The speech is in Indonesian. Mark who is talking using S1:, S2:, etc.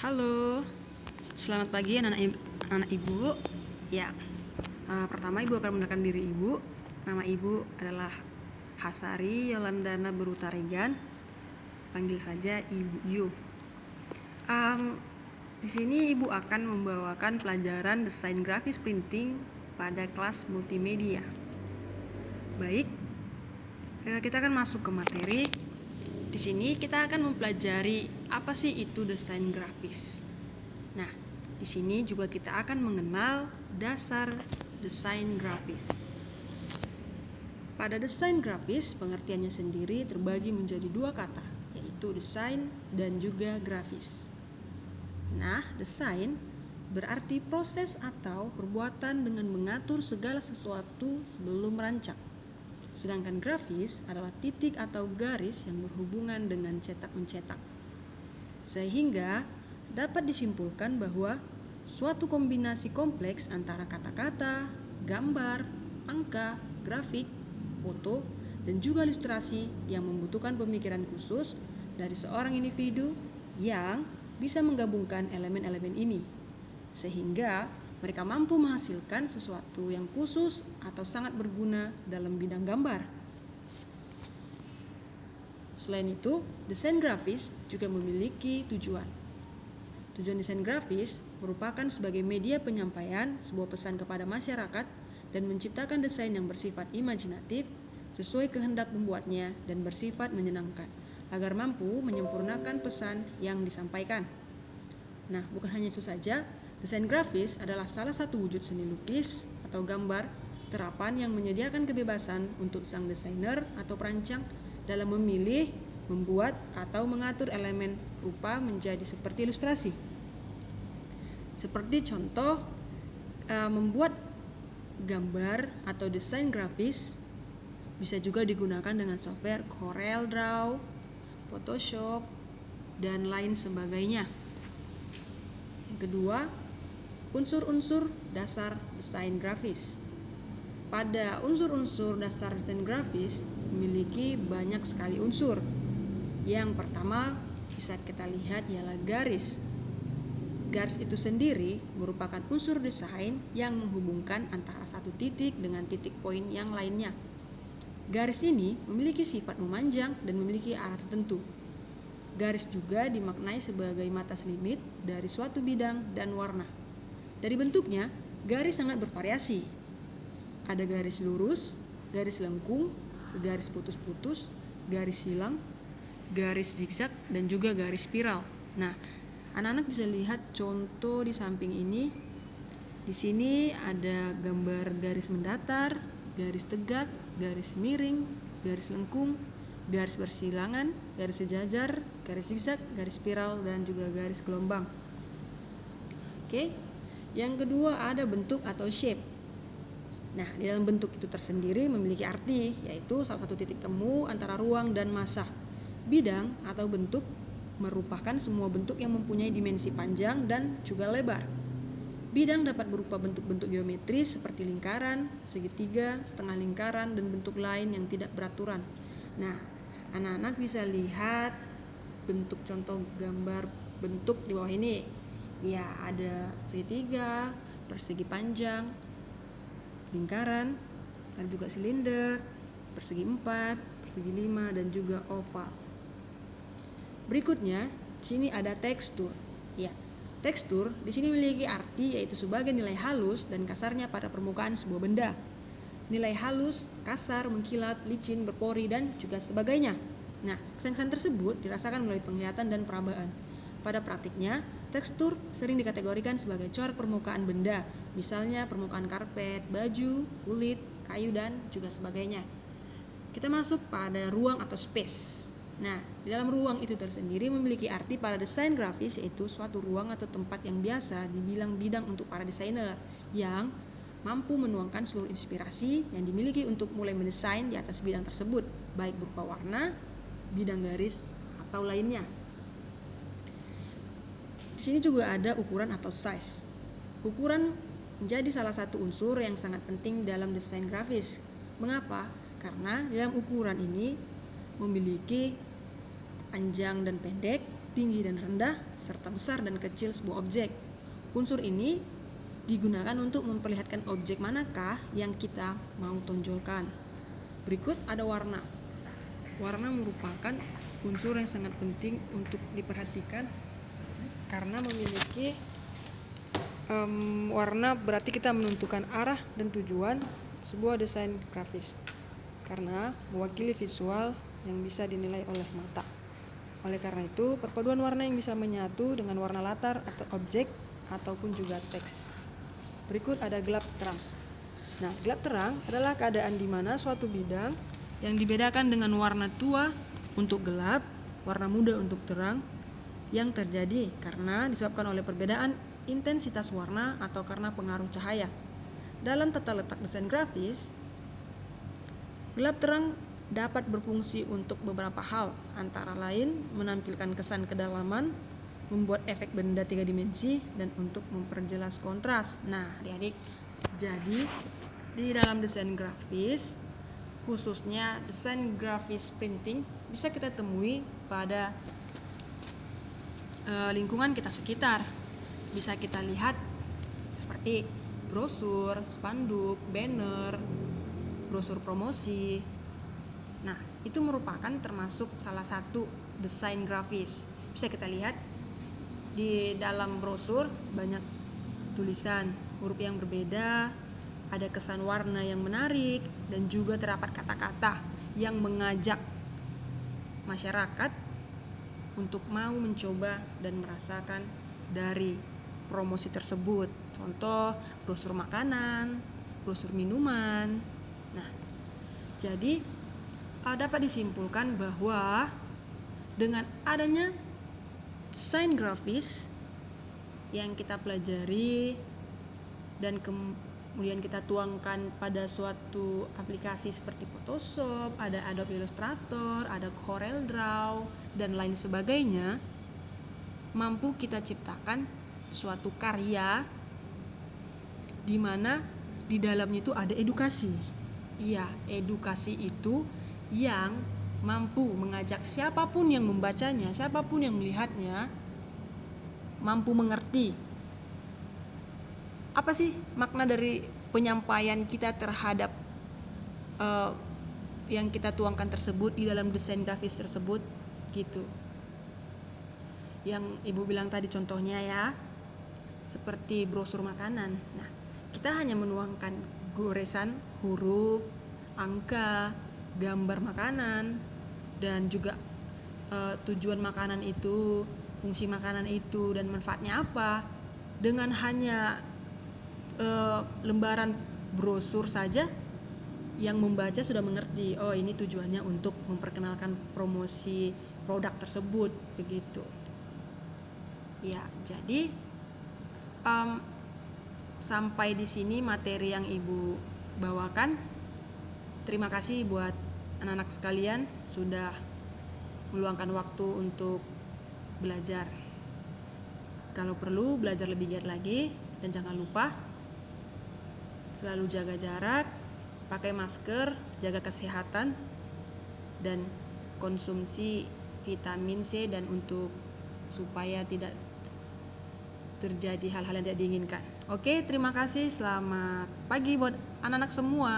S1: Halo, selamat pagi anak ibu. Ya, pertama ibu akan mengenalkan diri ibu. Nama ibu adalah Hasari Yolandana Berutaregan. Panggil saja Ibu Yu. Di sini ibu akan membawakan pelajaran desain grafis printing pada kelas multimedia. Baik, kita akan masuk ke materi. Di sini kita akan mempelajari apa sih itu desain grafis. Nah, di sini juga kita akan mengenal dasar desain grafis. Pada desain grafis, pengertiannya sendiri terbagi menjadi dua kata, yaitu desain dan juga grafis. Nah, desain berarti proses atau perbuatan dengan mengatur segala sesuatu sebelum merancang. Sedangkan grafis adalah titik atau garis yang berhubungan dengan cetak-mencetak. Sehingga dapat disimpulkan bahwa suatu kombinasi kompleks antara kata-kata, gambar, angka, grafik, foto, dan juga ilustrasi yang membutuhkan pemikiran khusus dari seorang individu yang bisa menggabungkan elemen-elemen ini, sehingga mereka mampu menghasilkan sesuatu yang khusus atau sangat berguna dalam bidang gambar. Selain itu, desain grafis juga memiliki tujuan. Tujuan desain grafis merupakan sebagai media penyampaian sebuah pesan kepada masyarakat dan menciptakan desain yang bersifat imajinatif sesuai kehendak pembuatnya dan bersifat menyenangkan agar mampu menyempurnakan pesan yang disampaikan. Nah, bukan hanya itu saja, desain grafis adalah salah satu wujud seni lukis atau gambar terapan yang menyediakan kebebasan untuk sang desainer atau perancang dalam memilih, membuat, atau mengatur elemen rupa menjadi seperti ilustrasi. Seperti contoh, membuat gambar atau desain grafis bisa juga digunakan dengan software CorelDRAW, Photoshop, dan lain sebagainya. Yang kedua, unsur-unsur dasar desain grafis. Pada unsur-unsur dasar desain grafis memiliki banyak sekali unsur. Yang pertama bisa kita lihat ialah garis. Garis itu sendiri merupakan unsur desain yang menghubungkan antara satu titik dengan titik poin yang lainnya. Garis ini memiliki sifat memanjang dan memiliki arah tertentu. Garis juga dimaknai sebagai mata selimut dari suatu bidang dan warna. Dari bentuknya, garis sangat bervariasi. Ada garis lurus, garis lengkung, garis putus-putus, garis silang, garis zigzag, dan juga garis spiral. Nah, anak-anak bisa lihat contoh di samping ini. Di sini ada gambar garis mendatar, garis tegak, garis miring, garis lengkung, garis bersilangan, garis sejajar, garis zigzag, garis spiral, dan juga garis gelombang. Oke. Yang kedua ada bentuk atau shape. Nah, di dalam bentuk itu tersendiri memiliki arti, yaitu salah satu titik temu antara ruang dan massa. Bidang atau bentuk merupakan semua bentuk yang mempunyai dimensi panjang dan juga lebar. Bidang dapat berupa bentuk-bentuk geometris seperti lingkaran, segitiga, setengah lingkaran, dan bentuk lain yang tidak beraturan. Nah, anak-anak bisa lihat bentuk contoh gambar bentuk di bawah ini. Ya, ada segitiga, persegi panjang, lingkaran, ada juga silinder, persegi 4, persegi 5, dan juga oval. Berikutnya, sini ada tekstur. Ya, tekstur di sini memiliki arti yaitu sebagai nilai halus dan kasarnya pada permukaan sebuah benda. Nilai halus, kasar, mengkilap, licin, berpori, dan juga sebagainya. Nah, kesan-kesan tersebut dirasakan melalui penglihatan dan perabaan. Pada praktiknya, tekstur sering dikategorikan sebagai corak permukaan benda, misalnya permukaan karpet, baju, kulit, kayu, dan juga sebagainya. Kita masuk pada ruang atau space. Nah, di dalam ruang itu tersendiri memiliki arti pada desain grafis, yaitu suatu ruang atau tempat yang biasa dibilang bidang untuk para desainer yang mampu menuangkan seluruh inspirasi yang dimiliki untuk mulai mendesain di atas bidang tersebut, baik berupa warna, bidang garis, atau lainnya. Di sini juga ada ukuran atau size. Ukuran menjadi salah satu unsur yang sangat penting dalam desain grafis. Mengapa? Karena dalam ukuran ini memiliki panjang dan pendek, tinggi dan rendah, serta besar dan kecil sebuah objek. Unsur ini digunakan untuk memperlihatkan objek manakah yang kita mau tonjolkan. Berikut ada warna. Warna merupakan unsur yang sangat penting untuk diperhatikan karena memiliki warna berarti kita menentukan arah dan tujuan sebuah desain grafis karena mewakili visual yang bisa dinilai oleh mata. Oleh karena itu, perpaduan warna yang bisa menyatu dengan warna latar atau objek ataupun juga teks. Berikut ada gelap terang. Nah, gelap terang adalah keadaan di mana suatu bidang yang dibedakan dengan warna tua untuk gelap, warna muda untuk terang yang terjadi karena disebabkan oleh perbedaan intensitas warna atau karena pengaruh cahaya. Dalam tata letak desain grafis, gelap terang dapat berfungsi untuk beberapa hal, antara lain menampilkan kesan kedalaman, membuat efek benda 3 dimensi, dan untuk memperjelas kontras. Nah, adik-adik, jadi di dalam desain grafis, khususnya desain grafis printing, bisa kita temui pada lingkungan kita sekitar. Bisa kita lihat seperti brosur, spanduk, banner, brosur promosi. Nah, itu merupakan termasuk salah satu desain grafis. Bisa kita lihat di dalam brosur banyak tulisan, huruf yang berbeda, ada kesan warna yang menarik, dan juga terdapat kata-kata yang mengajak masyarakat untuk mau mencoba dan merasakan dari promosi tersebut. Contoh, brosur makanan, brosur minuman. Nah, jadi dapat disimpulkan bahwa dengan adanya desain grafis yang kita pelajari dan kemudian kita tuangkan pada suatu aplikasi seperti Photoshop, ada Adobe Illustrator, ada CorelDRAW, dan lain sebagainya, mampu kita ciptakan suatu karya di mana di dalamnya itu ada edukasi. Iya, edukasi itu yang mampu mengajak siapapun yang membacanya, siapapun yang melihatnya, mampu mengerti apa sih makna dari penyampaian kita terhadap yang kita tuangkan tersebut di dalam desain grafis tersebut, gitu. Yang ibu bilang tadi contohnya ya, seperti brosur makanan. Nah, kita hanya menuangkan goresan huruf, angka, gambar makanan, dan juga tujuan makanan itu, fungsi makanan itu, dan manfaatnya apa. Dengan hanya lembaran brosur saja, yang membaca sudah mengerti, oh ini tujuannya untuk memperkenalkan promosi produk tersebut, begitu. Ya, jadi sampai di sini materi yang ibu bawakan. Terima kasih buat anak-anak sekalian sudah meluangkan waktu untuk belajar. Kalau perlu belajar lebih giat lagi, dan jangan lupa selalu jaga jarak, pakai masker, jaga kesehatan, dan konsumsi vitamin C dan untuk supaya tidak terjadi hal-hal yang tidak diinginkan. Oke, terima kasih. Selamat pagi buat anak-anak semua.